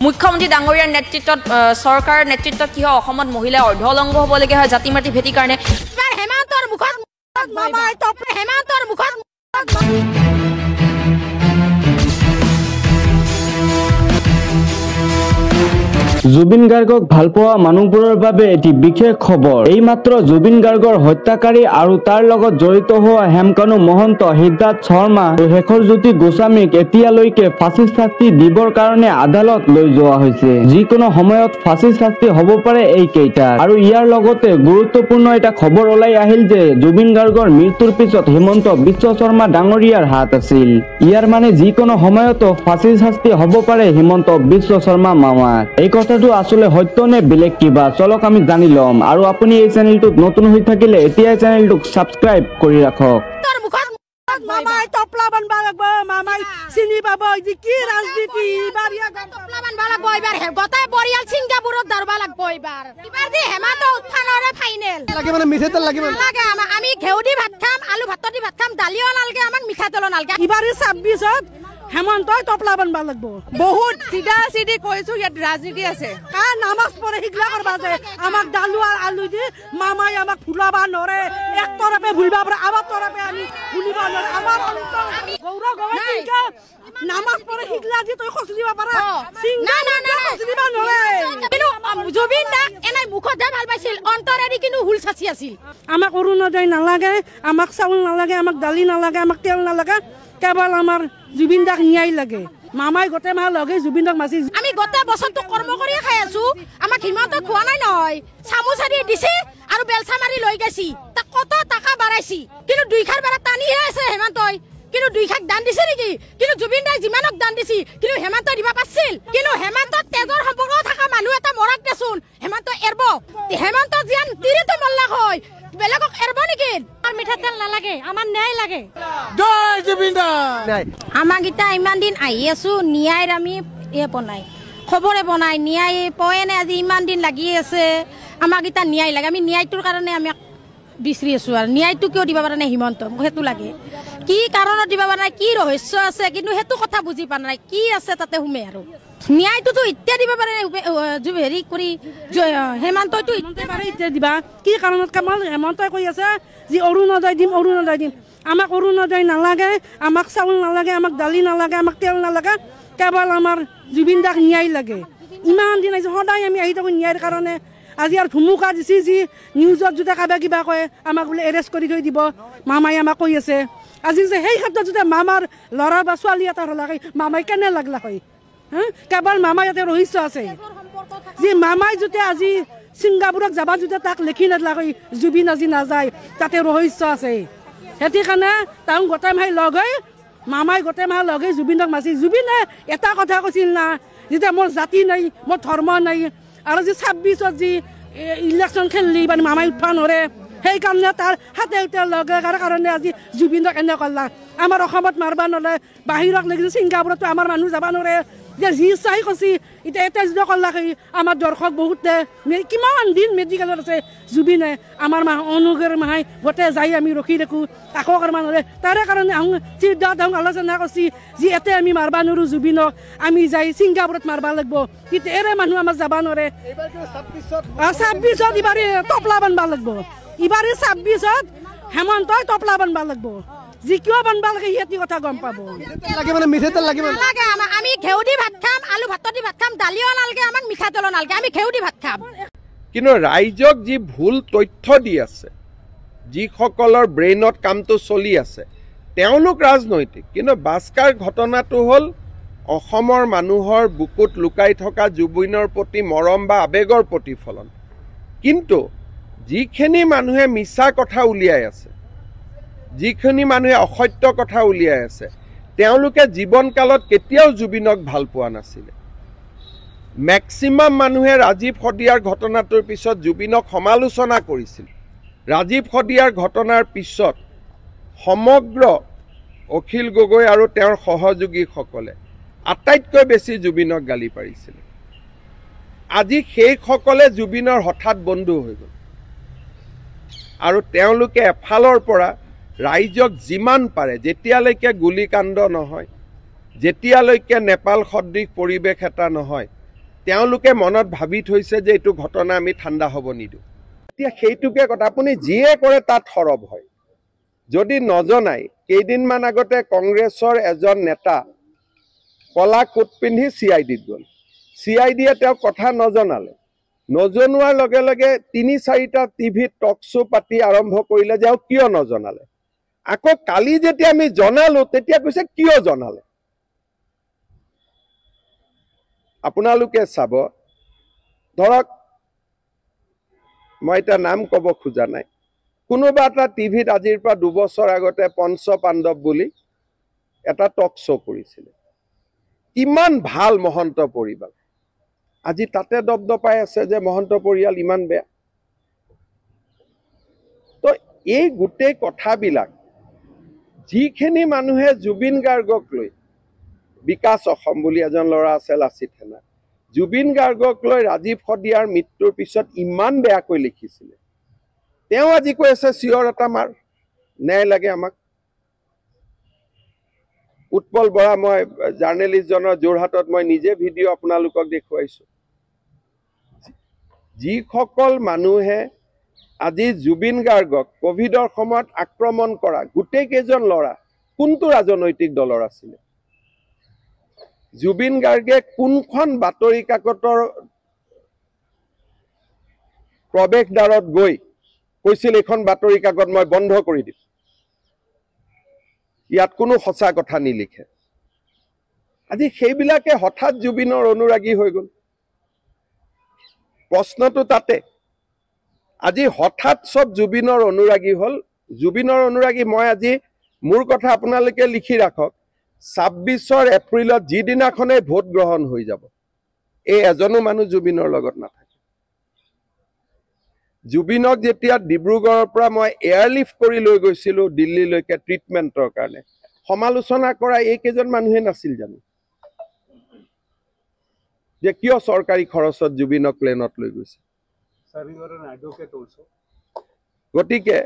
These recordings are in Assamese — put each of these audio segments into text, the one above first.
মুখ্যমন্ত্ৰী ডাঙৰীয়াৰ নেতৃত্বত চৰকাৰৰ নেতৃত্বত কি হয় অসমত মহিলা অৰ্ধলংঘ হ'বলগীয়া হয় জাতি মাটি ভেটিৰ কাৰণে হেমন্তৰ মুখত মামাই টপ হেমন্তৰ মুখত জুবিন গাৰ্গক ভাল পোৱা মানুহবোৰৰ বাবে এটি বিশেষ খবৰ। এইমাত্ৰ জুবিন গাৰ্গৰ হত্যাকাৰী আৰু তাৰ লগত জড়িত হোৱা হেমকানু মহন্ত, সিদ্ধাৰ্থ শৰ্মা আৰু শেখৰজ্যোতি গোস্বামীক এতিয়ালৈকে ফাঁচী শাস্তি দিবৰ কাৰণে আদালত লৈ যোৱা হৈছে। যিকোনো সময়ত ফাঁচী শাস্তি হ'ব পাৰে এইকেইটা। আৰু ইয়াৰ লগতে গুৰুত্বপূৰ্ণ এটা খবৰ ওলাই আহিল যে জুবিন গাৰ্গৰ মৃত্যুৰ পিছত হিমন্ত বিশ্ব শৰ্মা ডাঙৰীয়াৰ হাত আছিল। ইয়াৰ মানে যিকোনো সময়তো ফাঁচী শাস্তি হ'ব পাৰে হিমন্ত বিশ্ব শৰ্মা মামাৰ। এই কথাটো আসলে সত্য নে বেলেগ কিবা, চলক আমি জানি লম। আৰু আপুনি এই চেনেলটোত নতুন হৈ থাকিলে এতিয়াই চেনেলটোক সাবস্ক্ৰাইব কৰি ৰাখক। মামাই টপলা বানবা লাগব, মামাই চিনি পাব যে কি ৰাজনীতি বাৰিয়া টপলা বানবা লাগব। এবাৰ গোটাই পৰিয়াল সিংগাপুৰত দৰবা লাগব। এবাৰ যে হেমন্ত উত্থানৰে ফাইনেল লাগে মানে মিঠাতেল লাগে লাগে। আমি ঘেউ দি ভাত খাম, আলু ভাত দি ভাত খাম, দালিও নালগে, আমাক মিঠাতেলো নালগে। এবাৰ 26ত হেমন্তই টপলা বানবা লাগব। বহুত চিধা চিধি কৈছো, ইয়াত ৰাজনীতি আছে। নামাজ পঢ়ে শিকলা কৰবা যে আমাক দালু আৰ আলু দি মামাই আমাক ভুলাবা নৰে। এক তৰফে ভুলবা পাৰে, আমাৰ তৰফে আমি ভুলিবা নৰে। আমাৰ গৌৰৱ গগৈ নামাজ পঢ়ে শিকলা দি তই খচলিবা পাৰা, না না না খচলিবা নৰে। কিন্তু জুবিন দাক এনে মুখত ভাল পাইছিল, অন্তৰেদি কিন্তু হুল চাচি আছিল। আমাক অৰুণোদয় নালাগে, আমাক চাউল নালাগে, আমাক দালি নালাগে, আমাক তেল নালাগে, কেৱল আমাৰ জুবিন দাক ন্যায় লাগে। মামাই গোটেই মাহ লগে জুবিন দাক মাছি আমি গোটেই বছৰটো কৰ্ম কৰি খাই আছো। আমাক হিমন্ত খোৱা নাই নহয়, চামুচাৰি দিছে আৰু বেলচা মাৰি লৈ গৈছি। তাক কত টকা বাঢ়াইছি, কিন্তু 2 খাৰ বাৰা টানিহে আছে হেমন্তই। কিন্তু 2 খাক দান দিছে নেকি? কিন্তু জুবিন দাই যিমানক দান দিছি কিন্তু হেমন্ত দিবা পাৰছিল। কিন্তু হেমন্ত তেজৰ সম্পৰ্ক থকা মানুহ এটা মৰাক দেচোন হেমন্ত এৰব। হেমন্ত জিয়ান তিৰিটো মল্লাক হয়, বেলেগক এৰব নেকি? আমাৰ মিঠাতেল নালাগে, আমাৰ ন্যায় লাগে। জয় জুবিন দা। আমাক এতিয়া ইমান দিন আহি আছো, ন্যায়ৰ আমি বনাই খবৰে বনাই ন্যায় পয়ে নাই। আজি ইমান দিন লাগি আছে, আমাক এতিয়া ন্যায় লাগে। আমি ন্যায়টোৰ কাৰণে আমি বিচাৰি আছো। আৰু ন্যায়টো কিয় দিব পৰা নাই হিমন্ত, মোক সেইটো লাগে। কি কাৰণত দিব পৰা নাই, কি ৰহস্য আছে, কিন্তু সেইটো কথা বুজি পোৱা নাই। কি আছে তাতে সোমে আৰু ন্যায়টোতো এতিয়া দিব পাৰে হেৰি কৰি হেমন্তইতো এতিয়া দিবা। কি কাৰণত কামল হেমন্তই কৈ আছে যে অৰুণোদয় দিম, অৰুণোদয় দিম। আমাক অৰুণোদয় নালাগে, আমাক চাউল নালাগে, আমাক দালি নালাগে, আমাক তেল নালাগে, কেৱল আমাৰ জুবিন দাক ন্যায় লাগে। ইমান দিন আজি সদায় আমি আহি থাকোঁ ন্যায়ৰ কাৰণে। আজি আৰু ধুমুকা দিছে যি নিউজত যদি কাবা কিবা কয় আমাক বোলে এৰেষ্ট কৰি থৈ দিব। মামাই আমাক কৈ আছে আজি যে সেই ক্ষেত্ৰত যদি মামাৰ ল'ৰা বা ছোৱালী এটা হ'লাকে মামাই কেনে লাগলা হয়। কেৱল মামাই ইয়াতে ৰহস্য আছে যে মামাই যদি আজি ছিংগাপুৰত যাবা যদি তাক লিখি নেদলা হয় জুবিন আজি নাযায়, তাতে ৰহস্য আছে। সেইটো কাৰণে তাক গোটেই মাহে লগ হৈ মামাই গোটেই মাহে লগ হৈ জুবিনক মাছি। জুবিনে এটা কথা কৈছিল না, যেতিয়া মোৰ জাতি নাই, মোৰ ধৰ্ম নাই, আৰু যে 26ত যি ইলেকশ্যন খেলিলি মানে মামাই উঠবা নৰে, সেইকাৰণে তাৰ হাতে হাতে লগে কাৰণে আজি জুবিনক এনে কৰলা। আমাৰ অসমত মাৰবা নৰে, বাহিৰত লাগিছে ছিংগাপুৰতো আমাৰ মানুহ যাবা নৰে। এতিয়া যি চাই কৈছি এতিয়া এতিয়া যদি কৰলাক আমাৰ দৰ্শক বহুতে কিমান দিন মেডিকেলত আছে জুবিনে। আমাৰ মাহ অনুগৰ মাহাই গোটেই যাই আমি ৰখি দেখোঁ, আকৌ কৰবা নৰে। তাৰে কাৰণে চিদ্ধাৰ্থ আলোচনা কৰিছে যি এতে আমি মাৰবা নোৱাৰোঁ জুবিনক, আমি যাই ছিংগাপুৰত মাৰবা লাগব। কিন্তু এৰে মানুহ আমাৰ যাবা নৰে। 26ত ইবাৰ টপলা বানবা লাগব। ইবাৰ 26ত হেমন্তই টপলা বানবা লাগব। যি কিয় বানবা লাগে সিহঁতি কথা গম পাব। লাগে মানে মিঠাতেল লাগে নালাগে, আমি ঘেউ দি ভাত খাম, আলু ভাত দি ভাত খাম, দালিও নালগে, আমাক মিঠাতেলো নালগে, আমি ঘেউ দি ভাত খাম। কিন্তু ৰাইজক যি ভুল তথ্য দি আছে, যিসকলৰ ব্ৰেইনত কামটো চলি আছে তেওঁলোক ৰাজনৈতিক, কিন্তু বাস্কাৰ ঘটনাটো হ'ল অসমৰ মানুহৰ বুকুত লুকাই থকা জুবিনৰ প্ৰতি মৰম বা আৱেগৰ প্ৰতিফলন। কিন্তু যিখিনি মানুহে মিছা কথা উলিয়াই আছে, যিখিনি মানুহে অসত্য কথা উলিয়াই আছে, তেওঁলোকে জীৱনকালত কেতিয়াও জুবিনক ভাল পোৱা নাছিলে। মেক্সিমাম মানুহে ৰাজীৱ শদিয়াৰ ঘটনাটোৰ পিছত জুবিনক সমালোচনা কৰিছিল। ৰাজীৱ শদিয়াৰ ঘটনাৰ পিছত সমগ্ৰ অখিল গগৈ আৰু তেওঁৰ সহযোগীসকলে আটাইতকৈ বেছি জুবিনক গালি পাৰিছিল। আজি সেইসকলে জুবিনৰ হঠাৎ বন্ধু হৈ গ'ল আৰু তেওঁলোকে এফালৰ পৰা ৰাইজক যিমান পাৰে যেতিয়ালৈকে গুলিকাণ্ড নহয়, যেতিয়ালৈকে নেপাল সদৃশ পৰিৱেশ এটা নহয়, তেওঁলোকে মনত ভাবি থৈছে যে এইটো ঘটনা আমি ঠাণ্ডা হ'ব নিদিওঁ। এতিয়া সেইটোকে কথা, আপুনি যিয়ে কৰে তাত সৰব হয়। যদি নজনাই, কেইদিনমান আগতে কংগ্ৰেছৰ এজন নেতা কলা কোট পিন্ধি CIDত গ'ল। CIDয়ে তেওঁক কথা নজনালে। নজনোৱাৰ লগে লগে ৩-৪টা টিভিত টক শ্ব' পাতি আৰম্ভ কৰিলে যে কিয় নজনালে। আকৌ কালি যেতিয়া আমি জনালো তেতিয়া কৈছে কিয় জনালে। আপোনালোকে চাব, ধৰক মই এটা নাম ক'ব খোজা নাই, কোনোবা এটা টিভিত আজিৰ পৰা 2 বছৰ আগতে পঞ্চ পাণ্ডৱ বুলি এটা টক শ্ব' কৰিছিলে। ইমান ভাল মহন্ত পৰিয়াল, আজি তাতে দপদপাই আছে যে মহন্ত পৰিয়াল ইমান বেয়া। তো এই গোটেই কথাবিলাক যিখিনি মানুহে জুবিন গাৰ্গক লৈ, বিকাশ অসম বুলি এজন ল'ৰা আছে লাচিত সেনা, জুবিন গাৰ্গক লৈ ৰাজীৱ সদিয়াৰ মৃত্যুৰ পিছত ইমান বেয়াকৈ লিখিছিলে, তেওঁ আজি কৈ আছে চিঞৰ এটা মাৰ, ন্যায় লাগে আমাক। উৎপল বৰা, মই জাৰ্নেলিষ্টজনৰ যোৰহাটত মই নিজে ভিডিঅ' আপোনালোকক দেখুৱাইছো। যিসকল মানুহে আজি জুবিন গাৰ্গক কোভিডৰ সময়ত আক্ৰমণ কৰা গোটেই কেইজন ল'ৰা কোনটো ৰাজনৈতিক দলৰ আছিলে? জুবিন গাৰ্গে কোনখন বাতৰি কাকতৰ প্ৰৱেশদ্বাৰত গৈ কৈছিল এইখন বাতৰি কাকত মই বন্ধ কৰি দিম? ইয়াত কোনো সঁচা কথা নিলিখে। আজি সেইবিলাকে হঠাৎ জুবিনৰ অনুৰাগী হৈ গ'ল। প্ৰশ্নটো তাতে, আজি হঠাৎ সব জুবিনৰ অনুৰাগী হ'ল। জুবিনৰ অনুৰাগী মই আজি, মোৰ কথা আপোনালোকে লিখি ৰাখক, 26 এপ্ৰিলত যিদিনাখনে ভোট গ্ৰহণ হৈ যাব, এই এজনো মানুহ জুবিনৰ লগত নাথাকে। জুবিনক যেতিয়া ডিব্ৰুগড়ৰ পৰা মই এয়াৰলিফ্ট কৰি লৈ গৈছিলো দিল্লীলৈকে ট্ৰিটমেণ্টৰ কাৰণে, সমালোচনা কৰা এইকেইজন মানুহে নাছিল জানো যে কিয় চৰকাৰী খৰচত জুবিনক প্লেনত লৈ গৈছে? গতিকে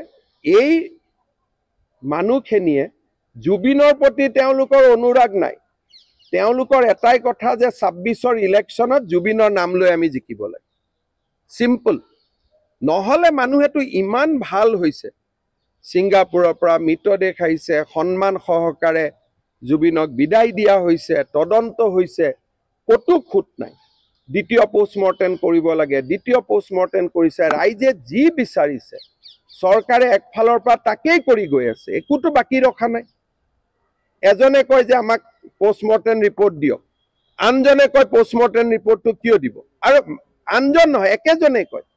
এই মানুহখিনিয়ে জুবিনৰ প্ৰতি তেওঁলোকৰ অনুৰাগ নাই। তেওঁলোকৰ এটাই কথা যে 26ৰ ইলেকশ্যনত জুবিনৰ নাম লৈ আমি জিকিব লাগে, চিম্পল। নহ'লে মানুহেতো ইমান ভাল হৈছে, ছিংগাপুৰৰ পৰা মৃতদেহ আহিছে, সন্মান সহকাৰে জুবিনক বিদায় দিয়া হৈছে, তদন্ত হৈছে, কতো খুঁত নাই। দ্বিতীয় পোষ্টমৰ্টেম কৰিব লাগে, দ্বিতীয় পোষ্টমৰ্টেম কৰিছে। ৰাইজে যি বিচাৰিছে চৰকাৰে একফালৰ পৰা তাকেই কৰি গৈ আছে, একোতো বাকী ৰখা নাই। এজনে কয় যে আমাক পোষ্টমৰ্টেম ৰিপৰ্ট দিয়ক, আনজনে কয় পোষ্টমৰ্টেম ৰিপৰ্টটো কিয় দিব, আৰু আনজন নহয় একেজনে কয়।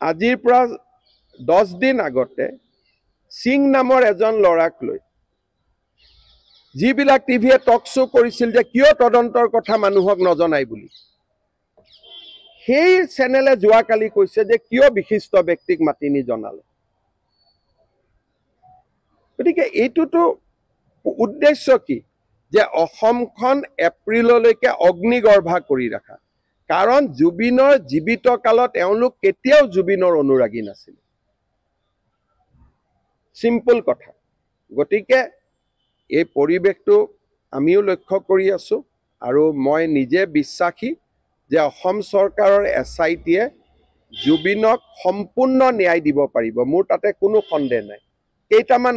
আজিৰ পৰা 10 দিন আগতে সিং নামৰ এজন ল'ৰাক লৈ যিবিলাক টিভিয়ে টক শ্ব' কৰিছিল যে কিয় তদন্তৰ কথা মানুহক নজনাই বুলি, সেই চেনেলে যোৱাকালি কৈছে যে কিয় বিশিষ্ট ব্যক্তিক মাতি নি জনালে। গতিকে এইটোতো উদ্দেশ্য কি? যে অসমখন এপ্ৰিললৈকে অগ্নিগৰ্ভা কৰি ৰাখা। কাৰণ জুবিনৰ জীৱিত কালত এওঁলোক কেতিয়াও জুবিনৰ অনুৰাগী নাছিল, চিম্পল কথা। গতিকে এই পৰিৱেশটো আমিও লক্ষ্য কৰি আছো, আৰু মই নিজে বিশ্বাসী যে অসম চৰকাৰৰ SITয়ে জুবিনক সম্পূৰ্ণ ন্যায় দিব পাৰিব, মোৰ তাতে কোনো সন্দেহ নাই। কেইটামান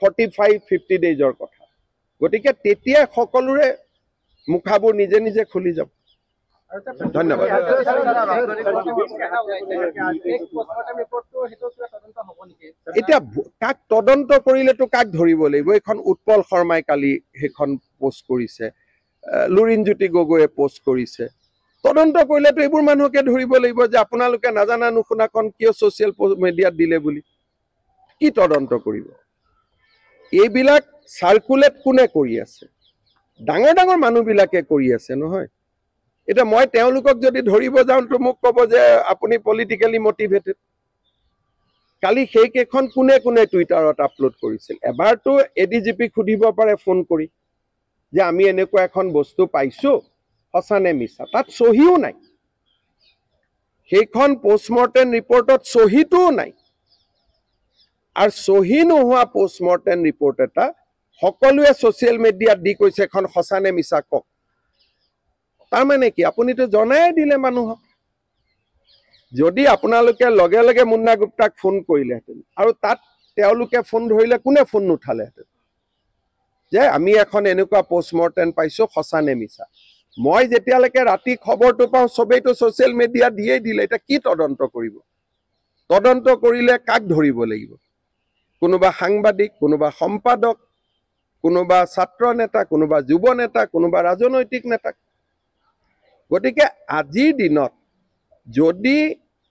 45-50 ডেইজৰ কথা। গতিকে তেতিয়া সকলোৰে মুখাবোৰ নিজে নিজে খুলি যাব। ধন্যবাদ। এতিয়া কাক তদন্ত কৰিলেতো কাক ধৰিব লাগিব? এইখন উৎপল শৰ্মাই কালি সেইখন পোষ্ট কৰিছে, লুৰিণজ্যোতি গগৈয়ে পোষ্ট কৰিছে। তদন্ত কৰিলেতো এইবোৰ মানুহকে ধৰিব লাগিব যে আপোনালোকে নাজানা নুশুনাখন কিয় ছ'চিয়েল মিডিয়াত দিলে বুলি। কি তদন্ত কৰিব? এইবিলাক চাৰ্কুলেট কোনে কৰি আছে? ডাঙৰ ডাঙৰ মানুহবিলাকে কৰি আছে নহয়। এতিয়া মই তেওঁলোকক যদি ধৰিব যাওঁতো মোক ক'ব যে আপুনি পলিটিকেলি মটিভেটেড। কালি সেইকেইখন কোনে কোনে টুইটাৰত আপলোড কৰিছিল? এবাৰতো ADGPক সুধিব পাৰে ফোন কৰি যে আমি এনেকুৱা এখন বস্তু পাইছো, সঁচা নে মিছা? তাত চহীও নাই, সেইখন পোষ্টমৰ্টেম ৰিপৰ্টত চহীটোও নাই। আৰু চহী নোহোৱা পোষ্টমৰ্টেম ৰিপৰ্ট এটা সকলোৱে ছ'চিয়েল মিডিয়াত দি কৈছে এখন সঁচা নে মিছা কওক। তাৰমানে কি আপুনিতো জনাই দিলে মানুহক যদি আপোনালোকে লগে লগে মুন্না গুপ্তাক ফোন কৰিলেহেঁতেন আৰু তাত তেওঁলোকে ফোন ধৰিলে কোনে ফোন নুঠালেহেঁতেন যে আমি এখন এনেকুৱা পোষ্টমৰ্টেম পাইছো সঁচা নে মিছা মই যেতিয়ালৈকে ৰাতি খবৰটো পাওঁ সবেইতো ছ'চিয়েল মিডিয়া দিয়েই দিলে এটা কি তদন্ত কৰিব তদন্ত কৰিলে কাক ধৰিব লাগিব কোনোবা সাংবাদিক কোনোবা সম্পাদক কোনোবা ছাত্ৰ নেতা কোনোবা যুৱ নেতা কোনোবা ৰাজনৈতিক নেতা গতিকে আজিৰ দিনত যদি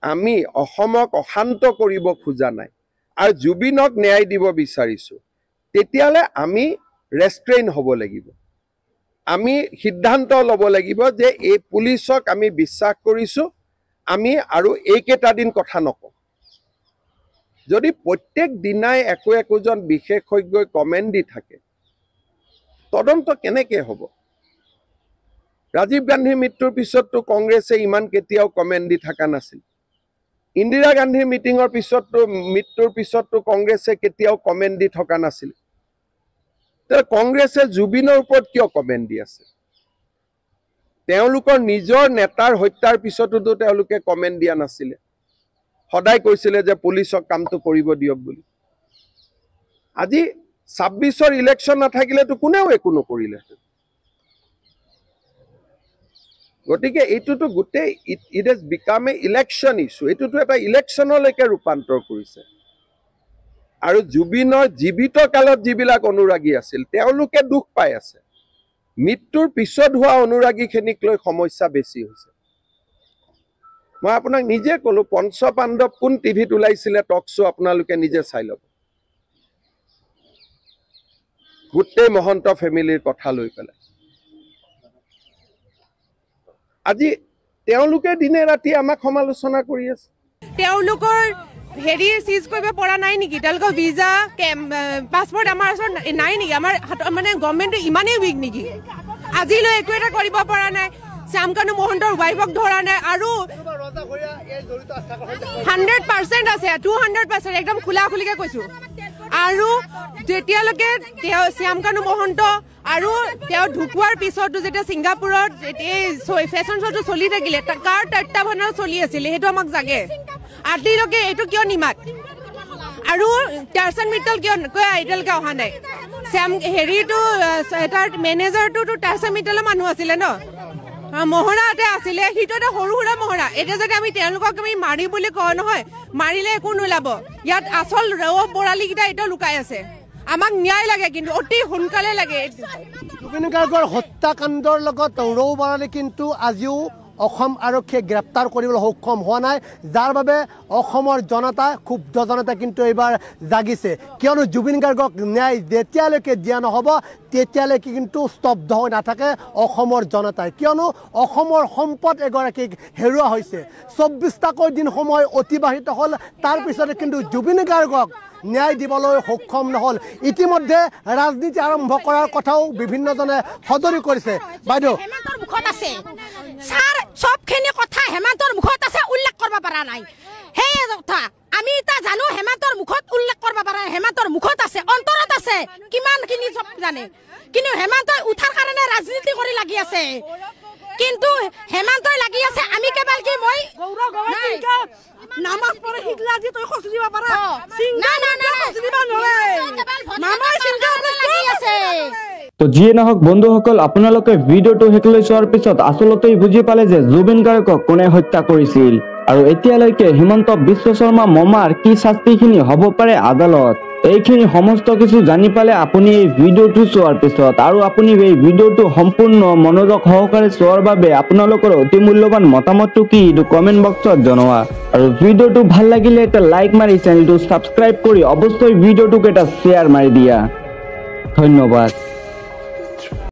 আমি অসমক অশান্ত কৰিব খোজা নাই আৰু জুবিনক ন্যায় দিব বিচাৰিছো তেতিয়ালে আমি ৰেষ্ট্ৰেইন হ'ব লাগিব আমি সিদ্ধান্ত ল'ব লাগিব যে এই পুলিচক আমি বিশ্বাস কৰিছো আমি আৰু এইকেইটা দিন কথা নকওঁ যদি প্ৰত্যেক দিনাই একোজন বিশেষজ্ঞই কমেণ্ট দি থাকে তদন্ত কেনেকৈ হ'ব ৰাজীৱ গান্ধীৰ মৃত্যুৰ পিছততো কংগ্ৰেছে ইমান কেতিয়াও কমেণ্ট দি থকা নাছিল ইন্দিৰা গান্ধীৰ মিটিঙৰ পিছততো মৃত্যুৰ পিছততো কংগ্ৰেছে কেতিয়াও কমেণ্ট দি থকা নাছিল কংগ্ৰেছে জুবিনৰ ওপৰত কিয় কমেণ্ট দি আছে তেওঁলোকৰ নিজৰ নেতাৰ হত্যাৰ পিছতো তেওঁলোকে কমেণ্ট দিয়া নাছিলে সদায় কৈছিলে যে পুলিচক কামটো কৰিব দিয়ক বুলি আজি 26ৰ ইলেকশ্যন নাথাকিলেতো কোনেও একো নকৰিলেহেঁতেন গতিকে এইটোতো গোটেই it has become a election issue এইটোতো এটা ইলেকশ্যনলৈকে ৰূপান্তৰ কৰিছে আৰু জুবিনৰ জীৱিত কালত যিবিলাক অনুৰাগী আছিল তেওঁলোকে দুখ পাই আছে মৃত্যুৰ পিছত হোৱা অনুৰাগীখিনিক লৈ সমস্যা বেছি হৈছে মই আপোনাক নিজে ক'লো পঞ্চপাণ্ডৱ কোন টিভিত ওলাইছিলে টক শ্ব' আপোনালোকে নিজে চাই ল'ব গোটেই মহন্ত ফেমিলিৰ কথা লৈ পেলাই আজি তেওঁলোকে দিনে ৰাতি আমাক সমালোচনা কৰি আছে তেওঁলোকৰ হেৰি সিজ কৰিব পৰা নাই নেকি তেওঁলোকৰ ভিজা পাছপৰ্ট আমাৰ ওচৰত নাই নেকি আমাৰ মানে গভৰ্ণমেণ্টটো ইমানেই উইক নেকি আজিলৈ একো এটা কৰিব পৰা নাই শ্যামকানু মহন্তৰ ৱাইফক ধৰা নাই আৰু 100% আছে 200% একদম খোলাখুলিকে কৈছো আৰু যেতিয়ালৈকে শ্যামকানু মহন্ত আৰু তেওঁ ঢুকুৱাৰ পিছতো যেতিয়া ছিংগাপুৰত ফেশ্বন শ্ব'টো চলি থাকিলে কাৰ তত্বাৱধানত চলি আছিলে সেইটো আমাক জাগে আজিলৈকে এইটো কিয় নিমাত আৰু টাৰ্চন মিটল কিয় এতিয়ালৈকে অহা নাই হেৰিটো তাৰ মেনেজাৰটোতো টাৰ্চন মিটলৰ মানুহ আছিলে ন মহৰা এটা আছিলে সিটো এটা সৰু সুৰা মহৰা এতিয়া যদি আমি তেওঁলোকক আমি মাৰি বুলি কওঁ নহয় মাৰিলে একো নোলাব ইয়াত আচল ৰৌ বৰালিকেইটা এতিয়া লুকাই আছে আমাক ন্যায় লাগে কিন্তু অতি সোনকালে লাগে জুবিন গাৰ্গৰ হত্যাকাণ্ডৰ লগত ৰৌ বৰালি কিন্তু আজিও অসম আৰক্ষীয়ে গ্ৰেপ্তাৰ কৰিবলৈ সক্ষম হোৱা নাই যাৰ বাবে অসমৰ জনতা ক্ষুব্ধ জনতা কিন্তু এইবাৰ জাগিছে কিয়নো জুবিন গাৰ্গক ন্যায় যেতিয়ালৈকে দিয়া নহ'ব তেতিয়ালৈকে কিন্তু স্তব্ধ হৈ নাথাকে অসমৰ জনতাই কিয়নো অসমৰ সম্পদ এগৰাকীক হেৰুওৱা হৈছে 24টাকৈ দিন সময় অতিবাহিত হ'ল তাৰ পিছতে কিন্তু জুবিন গাৰ্গক ন্যায় দিবলৈ সক্ষম নহ'ল ইতিমধ্যে ৰাজনীতি আৰম্ভ কৰাৰ কথাও বিভিন্নজনে সদৰি কৰিছে বাইদেউ হেমন্তৰ মুখত আছে ছাৰ সবখিনি কথা হেমন্তৰ মুখত আছে উল্লেখ কৰিব পৰা নাই সেই কথা আমি এটা জানো হেমন্তৰ মুখত উল্লেখ কৰিব পৰা নাই হেমন্তৰ মুখত আছে অন্তৰত আছে কিমানখিনি সব জানে কিন্তু হেমন্তই উঠাৰ কাৰণে ৰাজনীতি কৰি লাগি আছে কিন্তু হেমন্তই লাগি আছে আমি কেৱল কি মই নামাজ পঢ়ি শিকলা যে তই খোজ দিব পাৰা না না না খোজ দিব নৰে মামাই চিন্তা লাগি আছে তো যিয়ে নহওক বন্ধুসকল আপোনালোকে ভিডিঅ'টো শেষলৈ চোৱাৰ পিছত আচলতে বুজি পালে যে জুবিন গাৰ্গক কোনে হত্যা কৰিছিল আৰু এতিয়ালৈকে হিমন্ত বিশ্ব শৰ্মা মমাৰ কি শাস্তিখিনি হ'ব পাৰে আদালত এইখিনি সমস্ত কিছু জানি পালে আপুনি এই ভিডিঅ'টো চোৱাৰ পিছত আৰু আপুনি এই ভিডিঅ'টো সম্পূৰ্ণ মনোযোগ সহকাৰে চোৱাৰ বাবে আপোনালোকৰ অতি মূল্যৱান মতামতটো কি এইটো কমেণ্ট বক্সত জনোৱা আৰু ভিডিঅ'টো ভাল লাগিলে এটা লাইক মাৰি চেনেলটো সাবস্ক্ৰাইব কৰি অৱশ্যই ভিডিঅ'টোক এটা শ্বেয়াৰ মাৰি দিয়া ধন্যবাদ।